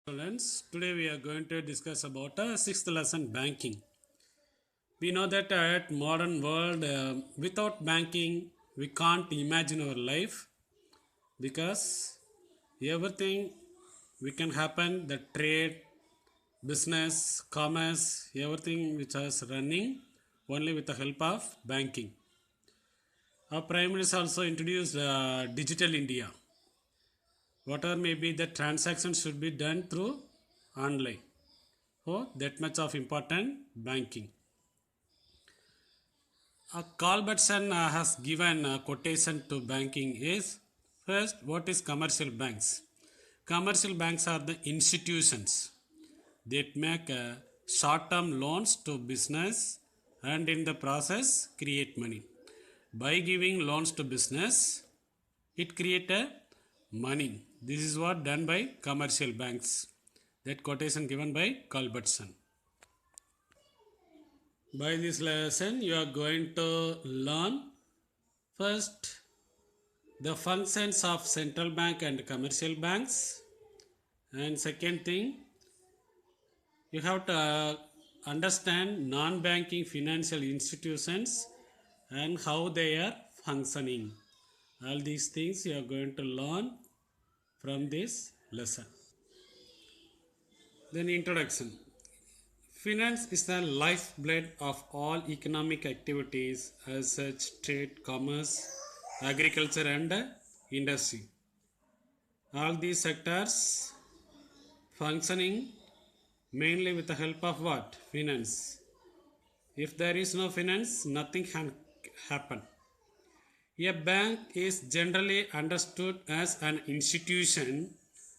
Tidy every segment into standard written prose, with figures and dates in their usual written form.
Students, today we are going to discuss about sixth lesson banking. We know that at modern world, without banking, we can't imagine our life because everything we can happen, the trade, business, commerce, everything which is running only with the help of banking. Our Prime Minister also introduced Digital India. Whatever may be the transactions should be done through online. Oh, that much of important banking. Colbertson has given a quotation to banking is first, what is commercial banks? Commercial banks are the institutions that make short-term loans to business and in the process create money. By giving loans to business, it create a money. This is what done by commercial banks. That quotation given by Colbertson. By this lesson, you are going to learn first the functions of central bank and commercial banks, and second thing, you have to understand non-banking financial institutions and how they are functioning. All these things you are going to learn from this lesson. Then introduction. Finance is the lifeblood of all economic activities as such trade, commerce, agriculture and industry. All these sectors functioning mainly with the help of what? Finance. If there is no finance, nothing can happen. A bank is generally understood as an institution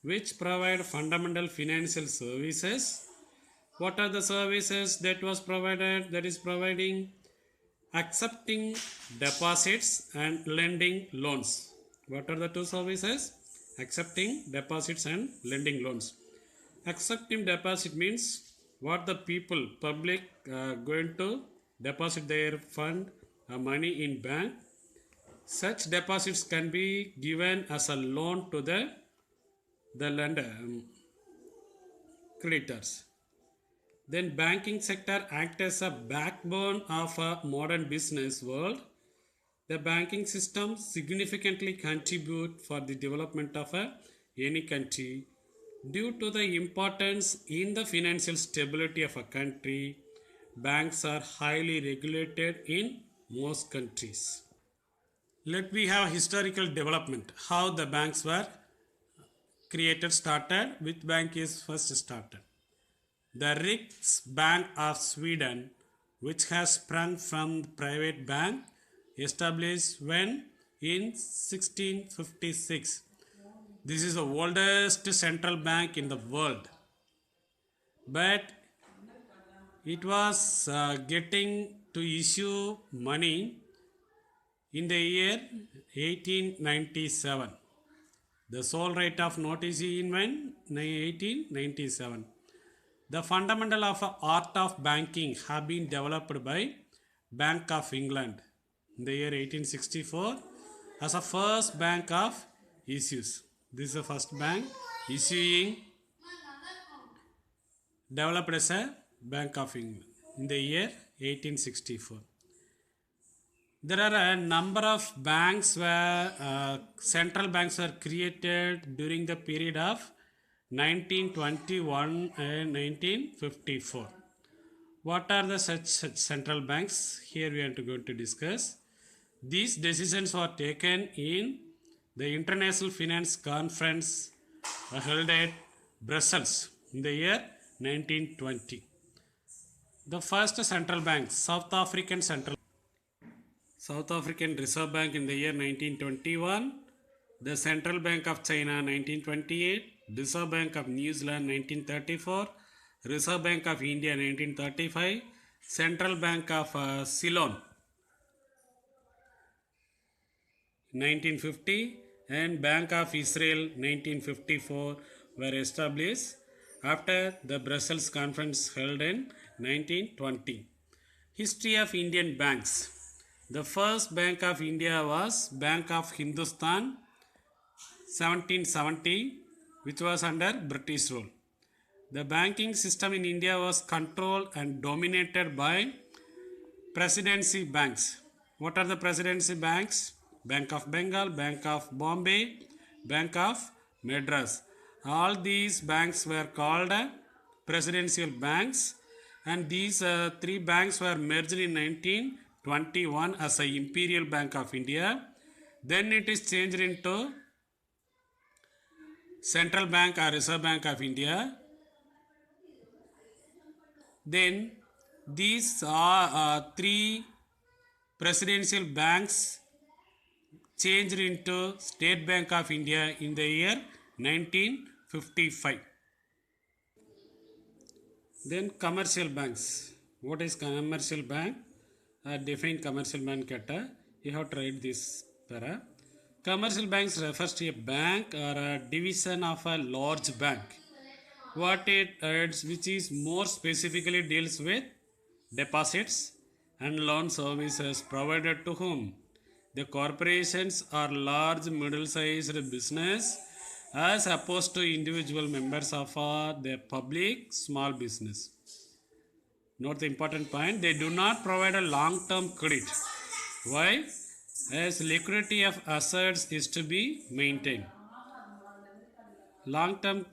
which provide fundamental financial services. What are the services that was provided? That is providing accepting deposits and lending loans. What are the two services? Accepting deposits and lending loans. Accepting deposit means what the people, public going to deposit their fund money in bank. Such deposits can be given as a loan to the lender, creditors. Then banking sector act as a backbone of a modern business world. The banking system significantly contribute for the development of any country. Due to the importance in the financial stability of a country, banks are highly regulated in most countries. Let me have historical development. How the banks were created, started, which bank is first started. The Riksbank of Sweden, which has sprung from the private bank, established when in 1656. This is the oldest central bank in the world. But it was getting to issue money in the year 1897. The sole rate of note is in when 1897. The fundamental of art of banking have been developed by Bank of England in the year 1864 as a first bank of issues. This is the first bank issuing developed as a Bank of England in the year 1864. There are a number of banks where central banks were created during the period of 1921 and 1954. What are the such central banks? Here we are going to discuss. These decisions were taken in the International Finance Conference held at Brussels in the year 1920. The first central bank, South African Reserve Bank in the year 1921, the Central Bank of China 1928, Reserve Bank of New Zealand 1934, Reserve Bank of India 1935, Central Bank of Ceylon 1950 and Bank of Israel 1954 were established after the Brussels conference held in 1920. History of Indian banks. The first Bank of India was Bank of Hindustan 1770, which was under British rule. The banking system in India was controlled and dominated by presidency banks. What are the presidency banks? Bank of Bengal, Bank of Bombay, Bank of Madras. All these banks were called presidential banks, and these three banks were merged in 1921 as a Imperial Bank of India. Then it is changed into Central Bank or Reserve Bank of India. Then these are three presidential banks changed into State Bank of India in the year 1955. Then commercial banks. What is commercial bank? Define commercial bank ketta. You have to write this para. Commercial banks refers to a bank or a division of a large bank. What it adds, which is more specifically deals with deposits and loan services provided to whom? The corporations or large middle-sized business as opposed to individual members of the public small business. Note the important point, they do not provide a long-term credit. Why? As liquidity of assets is to be maintained. Long term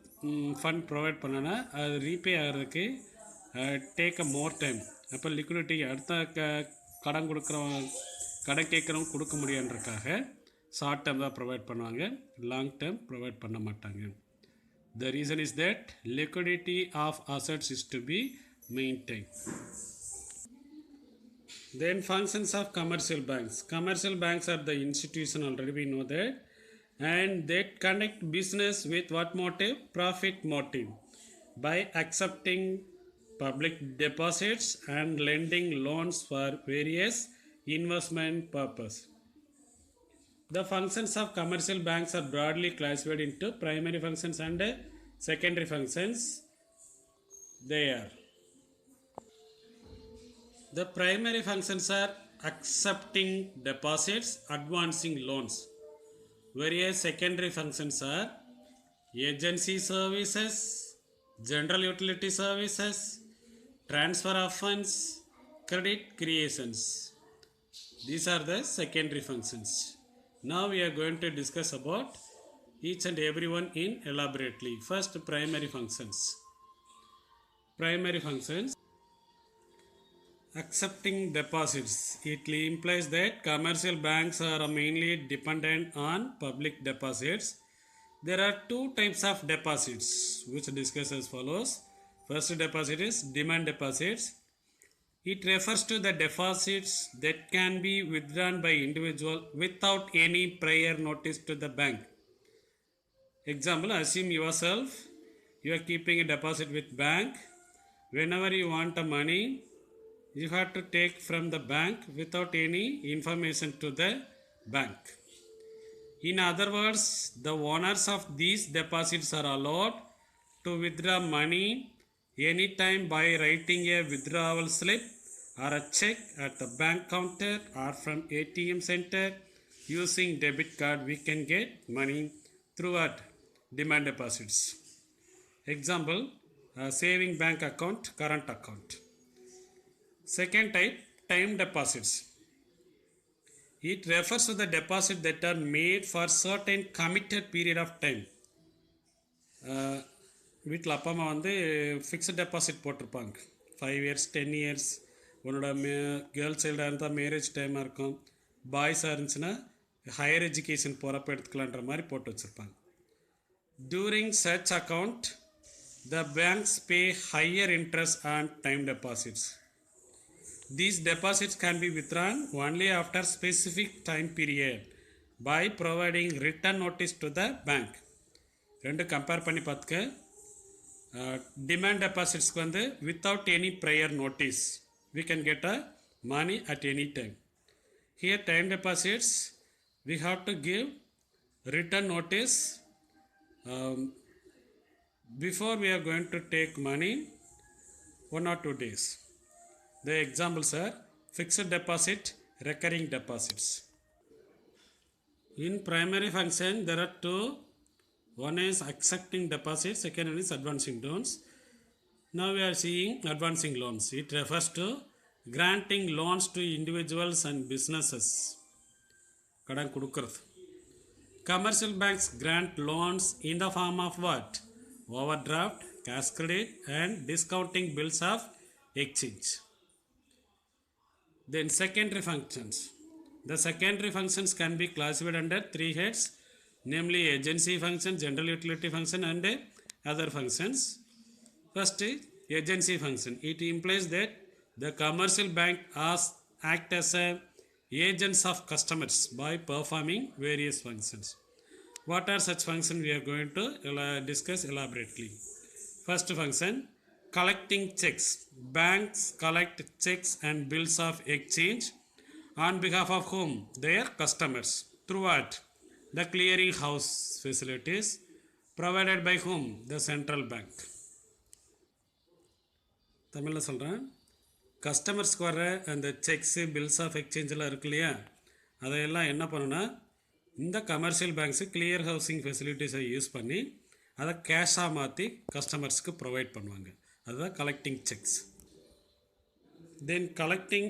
fund provide பண்ணனா அது repay ஆகிறதுக்கு take a more time. அப்போ liquidity அடுத்த கடன் கொடுக்குறவங்க கடன் கேட்குறவங்க கொடுக்க முடியான்றக்காக ஷார்ட் டேர்ம் தான் ப்ரொவைட் பண்ணுவாங்க, லாங் டேர்ம் ப்ரொவைட் பண்ண மாட்டாங்க. The reason is that liquidity of assets is to be maintained. Then functions of commercial banks. Commercial banks are the institution, already we know that, and they conduct business with what motive? Profit motive, by accepting public deposits and lending loans for various investment purpose. The functions of commercial banks are broadly classified into primary functions and secondary functions. They are: the primary functions are accepting deposits, advancing loans. Various secondary functions are agency services, general utility services, transfer of funds, credit creations. These are the secondary functions. Now we are going to discuss about each and every one in elaborately. First, primary functions. Primary functions. Accepting deposits. It implies that commercial banks are mainly dependent on public deposits. There are two types of deposits which discuss as follows. First deposit is demand deposits. It refers to the deposits that can be withdrawn by individual without any prior notice to the bank. Example, assume yourself you are keeping a deposit with bank. Whenever you want the money, you have to take from the bank without any information to the bank. In other words, the owners of these deposits are allowed to withdraw money anytime by writing a withdrawal slip or a check at the bank counter or from ATM center. Using debit card, we can get money through what? Demand deposits. Example, saving bank account, current account. Second type, time deposits. It refers to the deposit that are made for certain committed period of time. வீட்டில் அப்பா அம்மா வந்து fixed deposit போட்டிருப்பாங்க, 5 years 10 years. உன்னோட girls சைல்டாக இருந்தால் marriage டைமாக இருக்கும், பாய்ஸாக இருந்துச்சுன்னா ஹையர் எஜுகேஷன் போகிறப்ப எடுத்துக்கலான்ற மாதிரி போட்டு வச்சுருப்பாங்க. During such account, the banks pay higher interest on time deposits. These deposits can be withdrawn only after specific time period by providing written notice to the bank. ரெண்டு compare பண்ணி பார்த்துக்க. Demand டெபாசிட்ஸ்க்கு வந்து without any prior notice we can get a money at any time. Here time deposits we have to give written notice before we are going to take money 1 or 2 days. The examples are fixed deposit, recurring deposits. In primary function there are two. One is accepting deposits, second one is advancing loans. Now we are seeing advancing loans. It refers to granting loans to individuals and businesses. கடன் கொடுக்கிறது. Commercial banks grant loans in the form of what? Overdraft, cash credit and discounting bills of exchange. Then secondary functions. The secondary functions can be classified under three heads, namely agency function, general utility function and other functions. First, agency function. It implies that the commercial bank act as agents of customers by performing various functions. What are such functions we are going to discuss elaborately. First function, collecting checks. Banks collect checks and bills of exchange on behalf of whom? Their customers. Through what? The clearing house facilities provided by whom? The central bank. தமிழில் சொல்கிறேன். கஸ்டமர்ஸ்க்கு வர அந்த sex bills of எக்ஸ்சேஞ்செலாம் இருக்கு இல்லையா, அதையெல்லாம் என்ன பண்ணுன்னா இந்த கமர்ஷியல் பேங்க்ஸு கிளியர் ஹவுசிங் ஃபெசிலிட்டிஸை யூஸ் பண்ணி அதை கேஷாக மாற்றி கஸ்டமர்ஸ்க்கு ப்ரொவைட் பண்ணுவாங்க. அதுதான் கலெக்டிங் செக்ஸ். தென் கலெக்டிங்